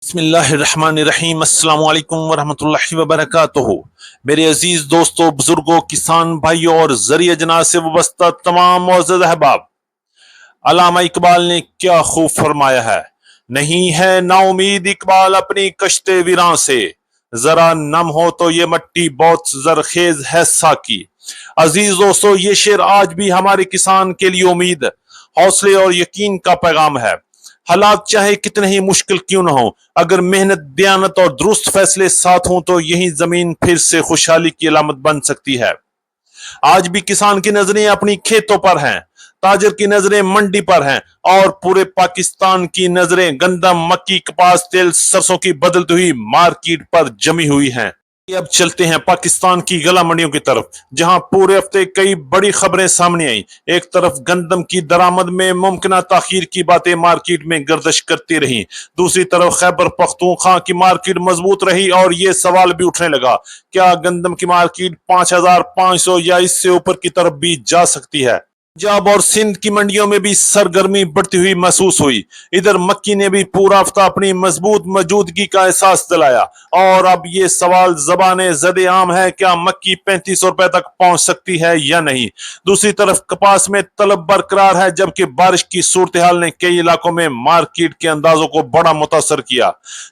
بسم اللہ الرحمن الرحیم السلام علیکم ورحمۃ اللہ وبرکاتہ۔ میرے عزیز دوستوں، بزرگوں، کسان بھائیوں اور ذریعہ جناح سے وابستہ تمام معزز احباب، علامہ اقبال نے کیا خوب فرمایا ہے، نہیں ہے نا امید اقبال اپنی کشتے ویراں سے، ذرا نم ہو تو یہ مٹی بہت زرخیز ہے ساکی۔ عزیز دوستو، یہ شعر آج بھی ہمارے کسان کے لیے امید، حوصلے اور یقین کا پیغام ہے۔ حالات چاہے کتنے ہی مشکل کیوں نہ ہوں، اگر محنت، دیانت اور درست فیصلے ساتھ ہوں تو یہی زمین پھر سے خوشحالی کی علامت بن سکتی ہے۔ آج بھی کسان کی نظریں اپنی کھیتوں پر ہیں، تاجر کی نظریں منڈی پر ہیں، اور پورے پاکستان کی نظریں گندم، مکی، کپاس، تیل، سرسوں کی بدلتی ہوئی مارکیٹ پر جمی ہوئی ہیں۔ اب چلتے ہیں پاکستان کی گلا منڈیوں کی طرف، جہاں پورے ہفتے کئی بڑی خبریں سامنے آئیں۔ ایک طرف گندم کی درآمد میں ممکنہ تاخیر کی باتیں مارکیٹ میں گردش کرتی رہیں، دوسری طرف خیبر پختونخوا کی مارکیٹ مضبوط رہی اور یہ سوال بھی اٹھنے لگا، کیا گندم کی مارکیٹ 5500 یا اس سے اوپر کی طرف بھی جا سکتی ہے؟ پنجاب اور سندھ کی منڈیوں میں بھی سرگرمی بڑھتی ہوئی محسوس ہوئی۔ ادھر مکی نے بھی پورا ہفتہ اپنی مضبوط موجودگی کا احساس دلایا، اور اب یہ سوال زبان زد عام ہے، کیا مکی 3500 روپے تک پہنچ سکتی ہے یا نہیں؟ دوسری طرف کپاس میں طلب برقرار ہے، جبکہ بارش کی صورتحال نے کئی علاقوں میں مارکیٹ کے اندازوں کو بڑا متاثر کیا۔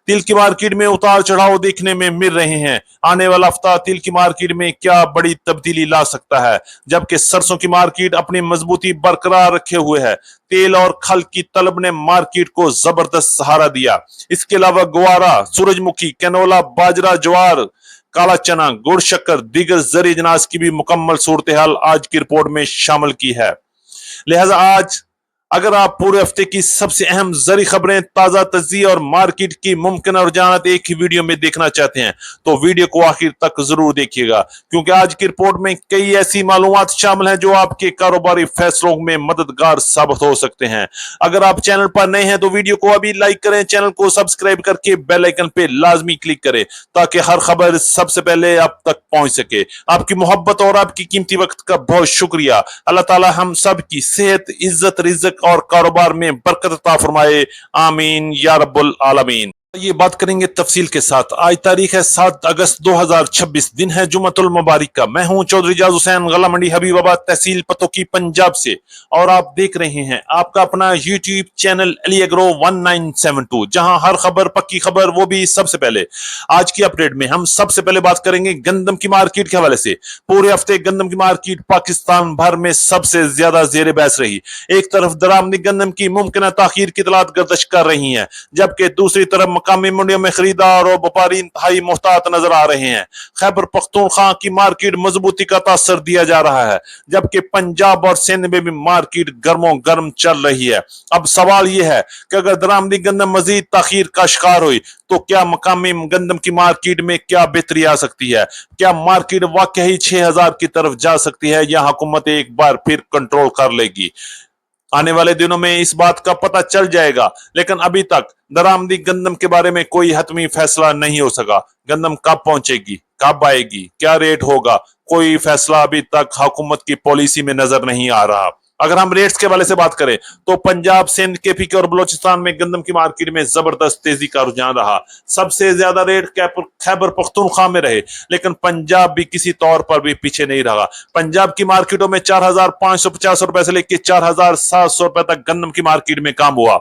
تل کی مارکیٹ میں اتار چڑھاؤ دیکھنے میں مل رہے ہیں۔ آنے والا ہفتہ تل کی مارکیٹ میں کیا بڑی تبدیلی لا سکتا ہے؟ جبکہ سرسوں کی مارکیٹ اپنی مضبوطی برقرار رکھے ہوئے ہے، تیل اور کھل کی طلب نے مارکیٹ کو زبردست سہارا دیا۔ اس کے علاوہ گوارا، سورج مکھی، کینولا، باجرہ، جوار، کالا چنا، گڑ شکر، دیگر زرعی اجناس کی بھی مکمل صورتحال آج کی رپورٹ میں شامل کی ہے۔ لہذا آج اگر آپ پورے ہفتے کی سب سے اہم زرعی خبریں، تازہ تجزیے اور مارکیٹ کی ممکنہ رجحانات ایک ہی ویڈیو میں دیکھنا چاہتے ہیں تو ویڈیو کو آخر تک ضرور دیکھیے گا، کیونکہ آج کی رپورٹ میں کئی ایسی معلومات شامل ہیں جو آپ کے کاروباری فیصلوں میں مددگار ثابت ہو سکتے ہیں۔ اگر آپ چینل پر نئے ہیں تو ویڈیو کو ابھی لائک کریں، چینل کو سبسکرائب کر کے بیل آئیکن پہ لازمی کلک کریں تاکہ ہر خبر سب سے پہلے آپ تک پہنچ سکے۔ آپ کی محبت اور آپ کی قیمتی وقت کا بہت شکریہ۔ اللہ تعالی ہم سب کی صحت، عزت، رزق اور کاروبار میں برکت عطا فرمائے، آمین یا رب العالمین۔ یہ بات کریں گے تفصیل کے ساتھ۔ آج تاریخ ہے 7 اگست 2026، دن ہے جمعۃ المبارک کا۔ میں ہوں چودھری جاز حسین، غلہ منڈی حبیب آباد، تحصیل پتوکی، پنجاب سے، اور آپ دیکھ رہے ہیں آپ کا اپنا یوٹیوب چینل علی ایگرو 1972، جہاں ہر خبر پکی خبر، وہ بھی سب سے پہلے۔ آج کی اپڈیٹ میں ہم سب سے پہلے بات کریں گے گندم کی مارکیٹ کے حوالے سے۔ پورے ہفتے گندم کی مارکیٹ پاکستان بھر میں سب سے زیادہ زیر بحث رہی۔ ایک طرف درآمدی گندم کی ممکنہ تاخیر کی اطلاعات گردش کر رہی ہیں، جبکہ دوسری طرف مقامی منڈیوں میں خریدار اور وپاری انتہائی محتاط نظر آ رہے ہیں۔ خیبر پختونخوا کی مارکیٹ مضبوطی کا تاثر دیا جا رہا ہے، جبکہ پنجاب اور سندھ میں بھی مارکیٹ گرم و گرم چل رہی ہے۔ اب سوال یہ ہے کہ اگر درآمدی گندم مزید تاخیر کا شکار ہوئی تو کیا مقامی گندم کی مارکیٹ میں کیا بہتری آ سکتی ہے؟ کیا مارکیٹ واقعی 6000 کی طرف جا سکتی ہے یا حکومت ایک بار پھر کنٹرول کر لے گی؟ آنے والے دنوں میں اس بات کا پتہ چل جائے گا، لیکن ابھی تک درآمدی گندم کے بارے میں کوئی حتمی فیصلہ نہیں ہو سکا۔ گندم کب پہنچے گی، کب آئے گی، کیا ریٹ ہوگا، کوئی فیصلہ ابھی تک حکومت کی پالیسی میں نظر نہیں آ رہا۔ اگر ہم ریٹس کے والے سے بات کریں تو پنجاب، سندھ، کے پی کے اور بلوچستان میں گندم کی مارکیٹ میں زبردست تیزی کا رجحان رہا۔ سب سے زیادہ ریٹ خیبر پختونخوا میں رہے، لیکن پنجاب بھی کسی طور پر بھی پیچھے نہیں رہا۔ پنجاب کی مارکیٹوں میں 4550 روپے سے لے کے 4700 روپے تک گندم کی مارکیٹ میں کام ہوا،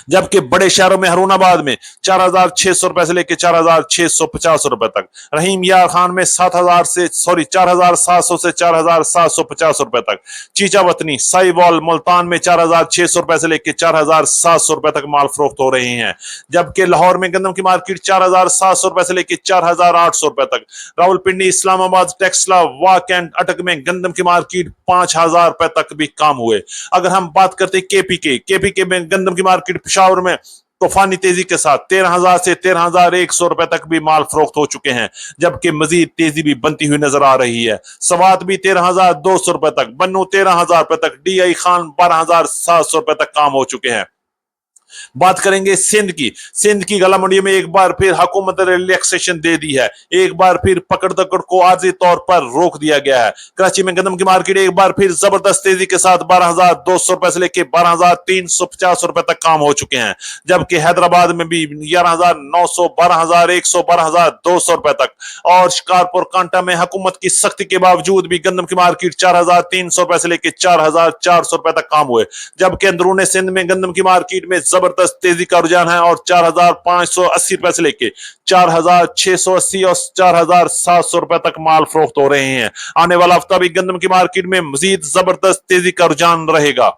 جبکہ بڑے شہروں میں ہرون آباد میں 4600 روپے سے لے کے 4650 روپے تک، رحیم یار خان میں 4700 سے 4750 روپے تک، چیچا وطنی، سائی وال، ملتان میں 4600 روپے سے لے کے 4700 روپے تک مال فروخت ہو رہے ہیں، جبکہ لاہور میں گندم کی مارکیٹ 4700 روپے سے لے کے 4800 روپے تک، راول پنڈی، اسلام آباد، ٹیکسلا، واک اینڈ اٹک میں گندم کی مارکیٹ 5000 روپے تک بھی کام ہوئے۔ اگر ہم بات کرتے کے پی کے میں گندم کی مارکیٹ پشاور میں طوفانی تیزی کے ساتھ 13000 سے 13100 روپے تک بھی مال فروخت ہو چکے ہیں، جبکہ مزید تیزی بھی بنتی ہوئی نظر آ رہی ہے۔ سوات بھی 13200 روپے تک، بنو 13000 روپے تک، ڈی آئی خان 12700 روپے تک کام ہو چکے ہیں۔ बात करेंगे सिंध की गला मंडियों में एक बार फिर हुकूमत ने रिलैक्सेशन दे दी है। एक बार फिर पकड़ दकड़ को आर्जी तौर पर रोक दिया गया है। कराची में गंदम की मार्केट एक बार फिर जबरदस्त तेजी के साथ 12,200 रुपए से लेकर 12,350 रुपए तक काम हो चुके हैं, जबकि हैदराबाद में भी 11,900, 12,100, 12,200 रुपए तक। और शिकारपुर कांटा में हुकूमत की सख्ती के बावजूद भी गंदम की मार्केट 4,300 रुपए से लेकर 4,400 रुपए तक काम हुए, जबकि अंदरूनी सिंध में गंदम की मार्केट में जबरदस्त तेजी का रुझान है और 4,580 रुपए से लेके 4,680 और 4,700 रुपए तक माल फरोख्त हो रहे हैं। आने वाला हफ्ता भी गंदम की मार्केट में मजीद जबरदस्त तेजी का रुझान रहेगा।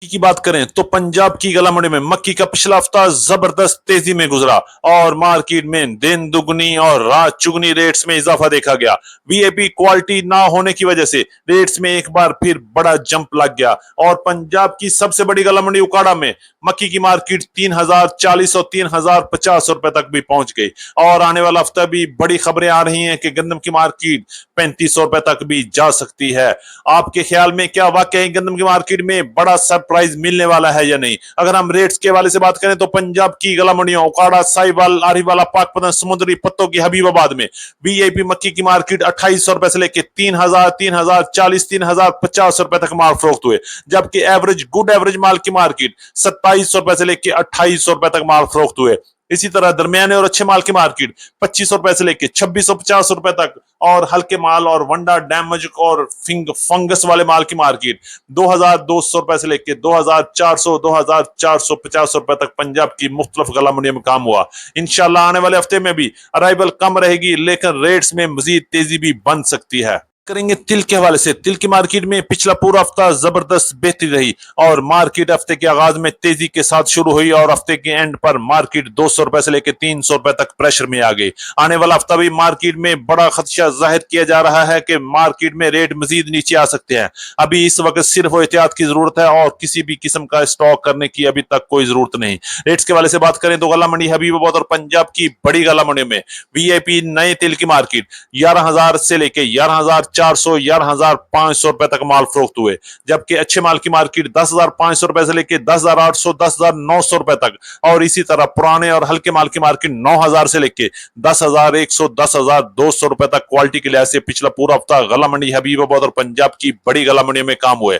की बात करें तो पंजाब की गला मंडी में मक्की का पिछला हफ्ता जबरदस्त तेजी में गुजरा और मार्केट में दिन दुगनी और रात चुगनी रेट्स में इजाफा देखा गया। वीआईपी क्वालिटी ना होने की वजह से रेट्स में एक बार फिर बड़ा जंप लग गया और पंजाब की सबसे बड़ी गला मंडी उकाड़ा में मक्की की मार्केट 3,040 और 3,050 रुपए तक भी पहुंच गई। और आने वाला हफ्ता भी बड़ी खबरें आ रही हैं कि गंदम की मार्केट 3,500 रुपए तक भी जा सकती है। आपके ख्याल में क्या वाकई गंदम की मार्केट में बड़ा सरप्राइज मिलने वाला है या नहीं? अगर हम रेट्स के वाले से बात करें तो पंजाब की गला मंडियों उकाड़ा, साहिवाल, आरिवाला, पाकपतन, समुद्री पत्तों की हबीबाबाद में वीआईपी मक्की की मार्केट 2,800 रुपए से लेकर 3,000, 3,040, 3,050 रुपए तक माल फरोख्त हुए, जबकि एवरेज गुड एवरेज माल की मार्केट 2,700 रुपए से लेकर 2,800 रुपए तक माल फरोख्त हुए। इसी तरह दरमियाने और अच्छे माल की मार्केट 2,500 रुपए से लेकर 2,650 रुपए तक और हल्के माल और वंडा, डैमेज और फंगस वाले माल की मार्केट 2,200 रुपए से लेकर 2,400, 2,450 रुपए तक पंजाब की मुख्तलिफ गला मंडियों में काम हुआ। इंशाल्लाह आने वाले हफ्ते में भी अराइवल कम रहेगी, लेकिन रेट्स में मजीद तेजी भी बन सकती है। करेंगे तिल के हवाले से। तिल की मार्केट में पिछला पूरा हफ्ता जबरदस्त बेहतरी रही और मार्केट हफ्ते के आगाज में तेजी के साथ शुरू हुई और हफ्ते के एंड पर मार्केट 200 रुपए से लेकर 300 रुपए तक प्रेशर में आ गई। आने वाला हफ्ता भी मार्केट में बड़ा खदशा जाहिर किया जा रहा है कि मार्केट में रेट मजीद नीचे आ सकते हैं। अभी इस वक्त सिर्फ एहतियात की जरूरत है और किसी भी किस्म का स्टॉक करने की अभी तक कोई जरूरत नहीं। रेट्स के वाले से बात करें तो गला मंडी हबीबाबाद और पंजाब की बड़ी गला मंडी में वीआईपी नए तिल की मार्केट 11,000 से लेकर 11,400, 11,500 रुपए तक माल फरोख्त हुए, जबकि अच्छे माल की मार्केट 10,500 रुपए से लेकर 10,800, 10,900 रुपए तक। और इसी तरह पुराने और हल्के माल की मार्केट 9,000 से लेकर 10,100, 10,200 रुपए तक क्वालिटी के लिहाज से पिछला पूरा हफ्ता गला मंडी हबीबाबाद और पंजाब की बड़ी गला मंडियों में काम हुए।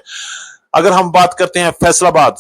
अगर हम बात करते हैं फैसलाबाद,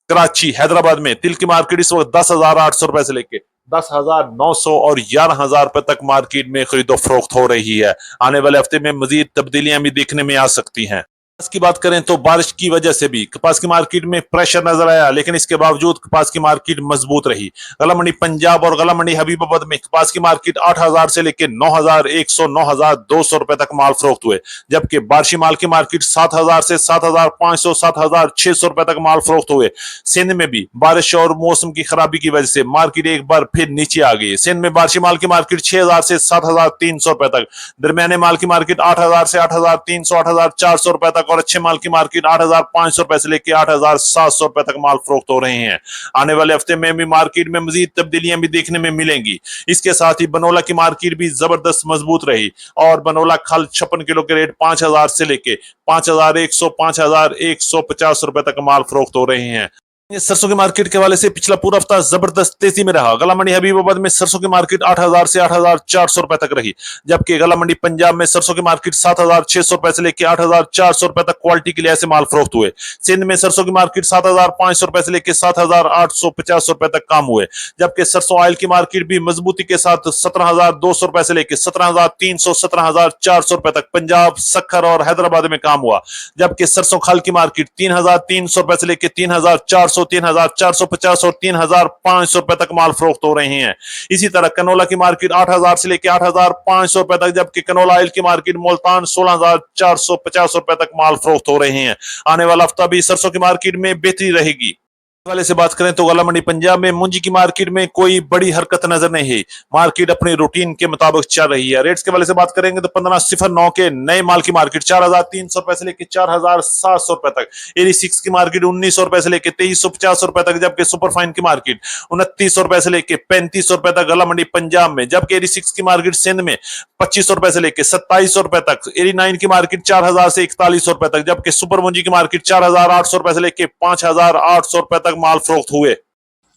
कराची, हैदराबाद में तिल की मार्केट इस वक्त 10,800 रुपए से लेकर 10,900 और 11,000 रुपए तक मार्केट में खरीदो फरोख्त हो रही है। आने वाले हफ्ते में मजीद तब्दीलियां भी देखने में आ सकती हैं। कपास की बात करें तो बारिश की वजह से भी कपास की मार्केट में प्रेशर नजर आया, लेकिन इसके बावजूद कपास की मार्केट मजबूत रही। गला मंडी पंजाब और गला मंडी हबीबाबाद में कपास की मार्केट 8,000 से लेकर 9,100, 9,200 रुपए तक माल फरोख्त हुए, जबकि बारिशी माल की मार्केट 7,000 से 7,500, 7,600 रुपए तक माल फरोख्त हुए। सिंध में भी बारिश और मौसम की खराबी की वजह से मार्केट एक बार फिर नीचे आ गई। सिंध में बारिशी माल की मार्केट 6,000 से 7,300 रुपए तक, दरमियाने माल की मार्केट 8,000 से 8,300, 8,400 रुपए तक और अच्छे माल की मार्केट 8,500 रुपए से लेकर 8,700 रुपए तक माल फरोख्त हो रहे हैं। आने वाले हफ्ते में भी मार्केट में मजीद तब्दीलियां भी देखने में मिलेंगी। इसके साथ ही बनोला की मार्केट भी जबरदस्त मजबूत रही और बनोला खल 56 किलो के रेट 5,000 से लेकर 5,100, 5,150 रुपए तक माल फरोख्त हो रहे हैं। सरसों की मार्केट के हवाले से पिछला पूरा हफ्ता जबरदस्त तेजी में रहा। गला मंडी हबीबाबाद में सरसों की मार्केट 8,000 से 8,400 रुपए तक रही, जबकि गला मंडी पंजाब में सरसों की मार्केट 7,600 रुपए से लेकर 8,400 रुपए तक क्वालिटी के लिहाज से माल फरोख्त हुए। सिंध में सरसों की मार्केट 7,500 रुपए से लेकर 7,850 रुपए तक काम हुए, जबकि सरसों ऑयल की मार्केट भी मजबूती के साथ 17,200 रुपए से लेकर 17,300, 17,400 रुपए तक पंजाब, सखर और हैदराबाद में काम हुआ, जबकि सरसों खल की मार्केट 3,300 रुपए से लेकर 3,400, 3,450 और 3,500 रुपए तक माल फरोख्त हो रहे हैं। इसी तरह कनोला की मार्केट 8,000 से लेकर 8,500 रुपए तक, जबकि कनोला ऑयल की मार्केट मुल्तान 16,450 रुपए तक माल फरोख्त हो रहे हैं। आने वाला हफ्ता भी सरसों की मार्केट में बेहतरी रहेगी। वाले से बात करें तो गला मंडी पंजाब में मुंजी की मार्केट में कोई बड़ी हरकत नजर नहीं है। मार्केट अपने रूटीन के मुताबिक चल रही है। रेट्स के वाले से बात करेंगे तो 1509 के नए माल की मार्केट 4,300 रुपए से लेकर 4,700 रुपए तक, 86 की मार्केट 1,900 रुपए से लेकर 2,350 रुपए तक, जबकि सुपर फाइन की मार्केट 2900 रुपए से लेकर 3,500 रुपए तक गला मंडी पंजाब में, जबकि 86 की मार्केट सिंध में 2,500 रुपए से लेकर 2,700 रुपए तक, 89 की मार्केट 4,000 से 4,100 रुपए तक, जबकि सुपर मुंजी की मार्केट 4,800 रुपए से लेकर 5,800 रुपए तक तक माल फरोख्त हुए।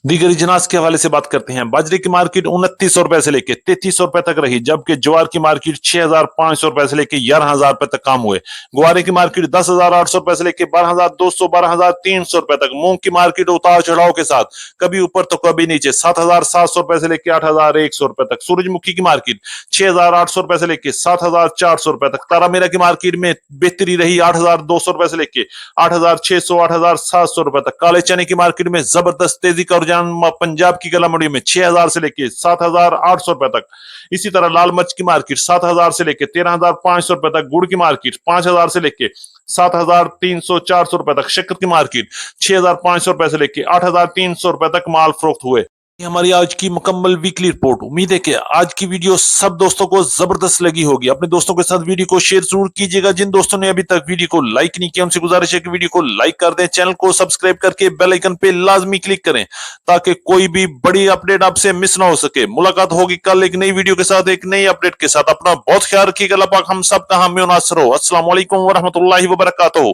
दीगर इजनास के हवाले से बात करते हैं। बाजरे की मार्केट 2900 रुपए से लेकर 3300 रुपए तक रही, जबकि ज्वार की मार्केट 6500 रुपए से लेकर 11000 रुपए तक काम हुए। गुआरे की मार्केट 10800 रुपए से लेकर 12200 12300 रुपए तक। मूंग की मार्केट उतार चढ़ाव के साथ कभी ऊपर तो कभी नीचे 7700 रुपए से लेकर 8100 रुपए तक। सूरजमुखी की मार्केट 6800 रुपए से लेकर 7400 रुपए तक। तारा मीरा की मार्केट में बेहतरी रही 8200 रुपए से लेकर 8600 8700 रुपए तक। काले चने की मार्केट में जबरदस्त तेजी का रुझान पंजाब की गला मंडी में 6000 से लेकर 7800 रुपए तक। इसी तरह लाल मिर्च की मार्केट 7000 से लेकर 13500 रुपए तक। गुड़ की मार्केट 5000 से लेकर 7300 400 रुपए तक। शक्कर की मार्केट 6500 रुपए से लेकर 8300 रुपए तक माल फरोख्त हुए। ये हमारी आज की मुकम्मल वीकली रिपोर्ट। उम्मीद है कि आज की वीडियो सब दोस्तों को जबरदस्त लगी होगी। अपने दोस्तों के साथ वीडियो को शेयर जरूर कीजिएगा। जिन दोस्तों ने अभी तक वीडियो को लाइक नहीं किया उनसे गुजारिश है कि वीडियो को लाइक कर दें, चैनल को सब्सक्राइब करके बेल आइकन पे लाजमी क्लिक करें ताकि कोई भी बड़ी अपडेट आपसे मिस ना हो सके। मुलाकात होगी कल एक नई वीडियो के साथ, एक नई अपडेट के साथ। अपना बहुत ख्याल रखिएगा। अल्लाह पाक हम सब का हामी और नासर हो। अस्सलाम वालेकुम व रहमतुल्लाहि व बरकातहू।